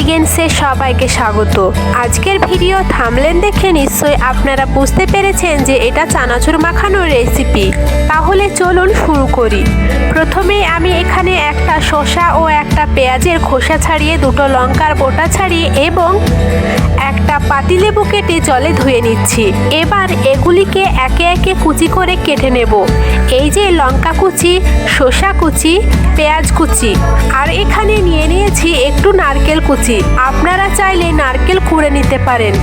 এলিগেন্সে সবাইকে স্বাগত। আজকের ভিডিও থাম্বনেল দেখে নিশ্চয়ই আপনারা বুঝতে পেরেছেন যে এটা চানাচুর মাখানোর রেসিপি। তাহলে চলুন শুরু করি। প্রথমেই আমি এখানে একটা শসা ও একটা পেঁয়াজের খোসা ছাড়িয়ে, দুটো লঙ্কার বোটা ছাড়িয়ে এবং একটা পাতিলেবু কেটে জলে ধুয়ে নিচ্ছি। এবার এগুলিকে একে একে কুচি করে কেটে নেব। এই যে লঙ্কা কুচি, শসা কুচি, পেঁয়াজ কুচি, আর এখানে নিয়ে নিয়েছি একটু নারকেল কুচি। আপনারা চাইলে নারকেল কুড়ে নিতে পারেন।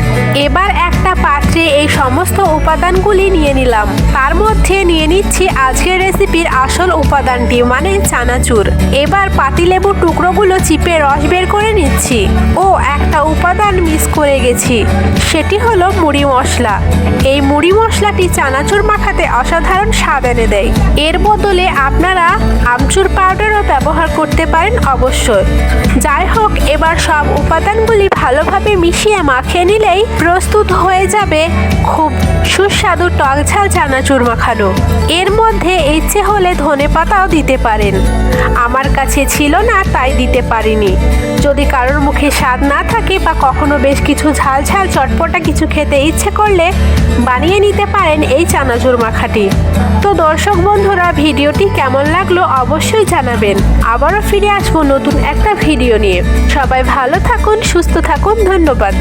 এবার একটা পাত্রে এই সমস্ত উপাদানগুলি নিয়ে নিলাম। তার মধ্যে নিয়ে নিচ্ছি আজকের রেসিপির আসল উপাদানটি, মানে চানাচুর। এবার পাতিলেবুর টুকরোগুলো চিপে রস বের করে নিচ্ছি। ও একটা উপাদান মিস করে গেছি, সেটি হলো মুড়ি মশলা। এই মুড়ি মশলাটি চানাচুর মাখাতে অসাধারণ স্বাদ এনে দেয়। এর বদলে আপনারা আমচুর পাউডারও ব্যবহার করতে পারেন অবশ্যই। যাই হোক, এবার সব উপাদানগুলি ভালোভাবে মিশিয়ে মাখিয়ে নিলেই প্রস্তুত হয়ে যাবে খুব সুস্বাদু টক ঝাল চানাচুর মাখানো। এর মধ্যে ইচ্ছে হলে ধনেপাতাও দিতে পারেন। আমার কাছে ছিল না, তাই দিতে পারিনি। যদি কারোর মুখে স্বাদ না থাকে বা কখনো বেশ কিছু ঝাল ঝাল চটপটা কিছু খেতে ইচ্ছে করলে বানিয়ে নিতে পারেন এই চানাচুর মাখাটি। তো দর্শক বন্ধুরা, ভিডিওটি কেমন লাগলো অবশ্যই জানাবেন। আবারও ফিরে আসবো নতুন একটা ভিডিও নিয়ে। সবাই ভালো থাকুন, সুস্থ থাকুন। ধন্যবাদ।